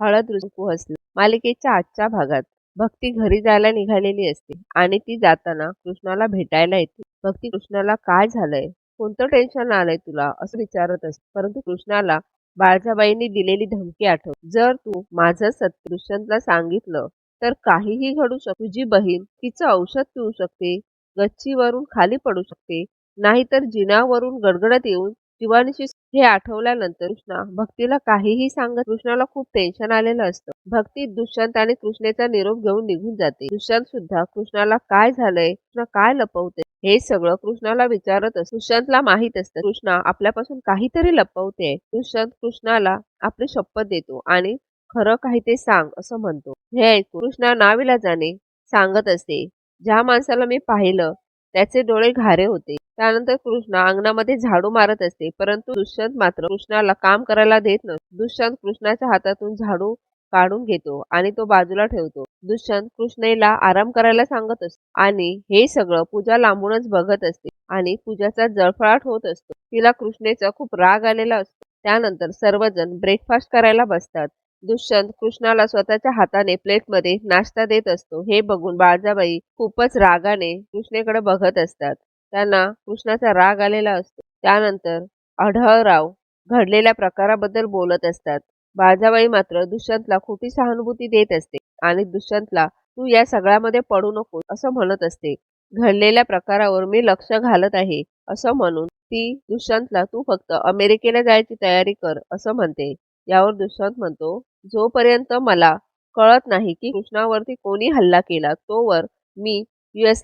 हळद-कुंकू हसलं. मालिकेच्या आजच्या भागात भक्ती घरी जायला निघालेली असते आणि ती जाताना कृष्णाला भेटायला येते. भक्ती कृष्णाला काय झालंय? कोणतं टेन्शन आलंय तुला? असं विचारत असते. परंतु कृष्णाला बाळजाबाईंनी दिलेली धमकी आठवते. जर तू माझं सत्य दुष्यंतला सांगितलं तर काहीही घडू शकतं. तुझी बहीण तिचं औषध पिऊ शकते, गच्चीवरून खाली पडू शकते, नाहीतर जिन्यावरून गडगडत येऊन जीवानीशी हे आठवल्यानंतर कृष्णा भक्तीला काहीही सांगत कृष्णाला खूप टेन्शन आलेलं असतं. भक्ती दुष्यंत आणि कृष्णेचा निरोप घेऊन निघून जाते. दुष्यंत सुद्धा कृष्णाला काय झालंय, कृष्णा काय लपवते हे सगळं कृष्णाला विचारत असतो. दुष्यंतला माहित असतं कृष्णा आपल्यापासून काहीतरी लपवते. दुष्यंत कृष्णाला आपली शपथ देतो आणि खरं काही ते सांग असं म्हणतो. हे ऐकून कृष्णा नाविलाजाने सांगत असते, ज्या माणसाला मी पाहिलं त्याचे डोळे घारे होते. त्यानंतर कृष्णा अंगणामध्ये झाडू मारत असते, परंतु दुष्यंत मात्र कृष्णाला काम करायला देत नसतो. दुष्यंत कृष्णाच्या हातातून झाडू काढून घेतो आणि तो बाजूला ठेवतो. दुष्यंत कृष्णेला आराम करायला सांगत असतो आणि हे सगळं पूजा लांबूनच बघत असते आणि पूजाचा जळफळाट होत असतो. तिला कृष्णेचा खूप राग आलेला असतो. त्यानंतर सर्वजण ब्रेकफास्ट करायला बसतात. दुष्यंत कृष्णाला स्वतःच्या हाताने प्लेटमध्ये नाश्ता देत असतो. हे बघून बाळजाबाई खूपच रागाने कृष्णेकडे बघत असतात. त्यांना कृष्णाचा राग आलेला असतो. त्यानंतर आढळराव घडलेल्या प्रकाराबद्दल बोलत असतात. बाळजाबाई मात्र दुष्यंतला खोटी सहानुभूती देत असते आणि दुष्यंतला तू या सगळ्यामध्ये पडू नको असं म्हणत असते. घडलेल्या प्रकारावर मी लक्ष घालत आहे असं म्हणून ती दुष्यंतला तू फक्त अमेरिकेला जायची तयारी कर असं म्हणते. यावर दुष्यंत म्हणतो, जोपर्यंत मला कळत नाही की कृष्णावरती कोणी हल्ला केला तोवर मी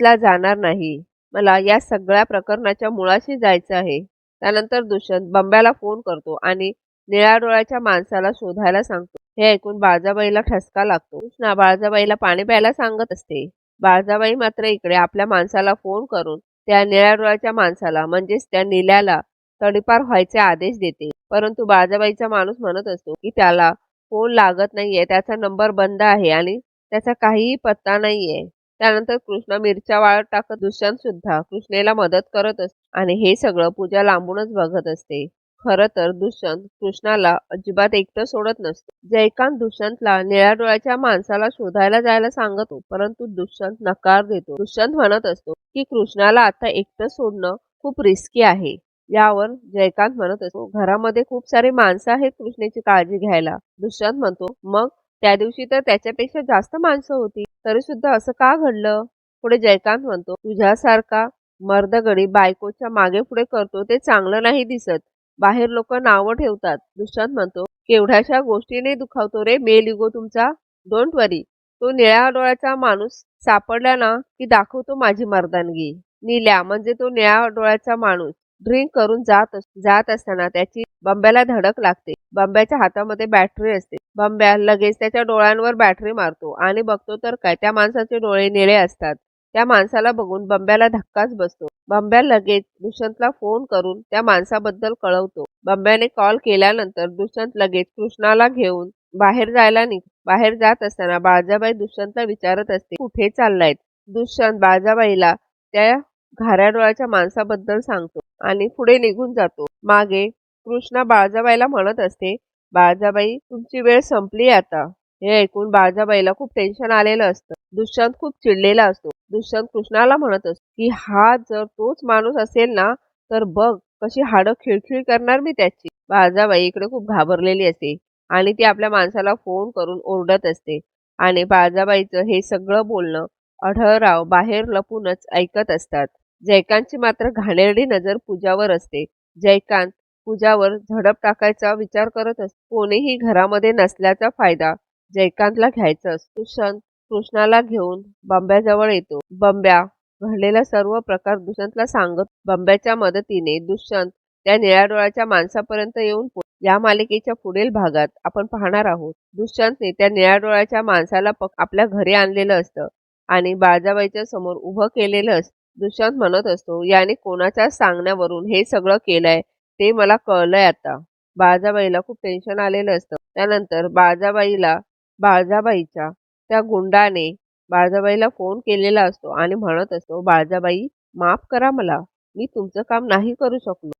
ला जाणार नाही. मला या सगळ्या प्रकरणाच्या मुळाशी जायचं आहे. त्यानंतर दुष्यंत बंब्याला फोन करतो आणि निळ्या डोळ्याच्या माणसाला शोधायला सांगतो. हे ऐकून बाळजाबाईला ठसका लागतो. कृष्णा बाळजाबाईला पाणी प्यायला सांगत असते. बाळजाबाई मात्र इकडे आपल्या माणसाला फोन करून त्या निळ्या डोळ्याच्या माणसाला म्हणजेच त्या निल्याला तडीपार व्हायचे आदेश देते. परंतु बाळजाबाईचा माणूस म्हणत असतो की त्याला फोन लागत नाहीये, त्याचा नंबर बंद आहे आणि त्याचा काहीही पत्ता नाहीये. त्यानंतर कृष्णा मिरच्या वाळत टाकत दुष्यंत सुद्धा कृष्णेला मदत करत असतो आणि हे सगळं पूजा लांबूनच बघत असते. खरं तर दुष्यंत कृष्णाला अजिबात एकटं सोडत नसतो. जयकांत दुष्यंतला निळ्या डोळ्याच्या माणसाला शोधायला जायला सांगतो, परंतु दुष्यंत नकार देतो. दुष्यंत म्हणत असतो की कृष्णाला आता एकटं सोडणं खूप रिस्की आहे. यावर जयकांत म्हणत असतो, घरामध्ये खूप सारी माणसं आहेत कृष्णेची काळजी घ्यायला. दुष्यंत म्हणतो, मग त्या दिवशी तर त्याच्यापेक्षा जास्त माणसं होती, तरी सुद्धा असं का घडलं? पुढे जयकांत म्हणतो, तुझ्यासारखा मर्दगडी बायकोच्या मागे पुढे करतो ते चांगलं नाही दिसत. बाहेर लोक नावं ठेवतात. दुष्यंत म्हणतो, केवढ्याशा गोष्टीने दुखावतो रे मेलिगो तुमचा. डोंट वरी, तो निळ्या डोळ्याचा माणूस सापडला ना की दाखवतो माझी मर्दानगी. निल्या म्हणजे तो निळ्या डोळ्याचा माणूस ड्रिंक करून जात असताना त्याची बंब्याला धडक लागते. बंब्याच्या हातामध्ये बॅटरी असते. बंब्या लगेच त्याच्या डोळ्यांवर बॅटरी मारतो आणि बघतो तर काय त्या माणसाचे डोळे निळे असतात. त्या माणसाला बघून बंब्याला धक्काच बसतो. बंब्या लगेच दुष्यंतला फोन करून त्या माणसाबद्दल कळवतो. बंब्याने कॉल केल्यानंतर दुष्यंत लगेच कृष्णाला घेऊन बाहेर जात असताना बाळजाबाई दुष्यंतला विचारत असते, कुठे चाललायत? दुष्यंत बाळजाबाईला त्या घाऱ्या डोळ्याच्या माणसाबद्दल सांगतो आणि पुढे निघून जातो. मागे कृष्णा बाळजाबाईला म्हणत असते, बाळजाबाई तुमची वेळ संपली आता. हे ऐकून बाळजाबाईला खूप टेन्शन आलेलं असतं. दुष्यंत खूप चिडलेला असतो. दुष्यंत कृष्णाला म्हणत असतो की हा जर तोच माणूस असेल ना तर बघ कशी हाडं खिळखिळ करणार मी त्याची. बाळजाबाई इकडे खूप घाबरलेली असते आणि ती आपल्या माणसाला फोन करून ओरडत असते आणि बाळजाबाईचं हे सगळं बोलणं आढळराव बाहेर लपूनच ऐकत असतात. जयकांतची मात्र घाणेरडी नजर पूजावर असते. जयकांत पूजावर झडप टाकायचा विचार करत असतो. कोणीही घरामध्ये नसल्याचा फायदा जयकांतला घ्यायचा असतो. दुष्यंत कृष्णाला घेऊन बंब्याजवळ येतो. बंब्या घडलेला सर्व प्रकार दुष्यंतला सांगत. बंब्याच्या मदतीने दुष्यंत त्या निळ्या डोळ्याच्या माणसापर्यंत येऊन या मालिकेच्या पुढील भागात आपण पाहणार आहोत. दुष्यंतने त्या निळ्या डोळ्याच्या माणसाला आपल्या घरी आणलेलं असतं आणि बाळजाबाईच्या समोर उभं केलेलं असतं. दुष्यंत म्हणत असतो, याने कोणाच्या सांगण्यावरून हे सगळं केलंय ते मला कळलंय आता. बाळजाबाईला खूप टेन्शन आलेलं असतं. त्यानंतर बाळजाबाईच्या त्या गुंडाने बाळजाबाईला फोन केलेला असतो आणि म्हणत असतो, बाळजाबाई माफ करा मला, मी तुमचं काम नाही करू शकलो.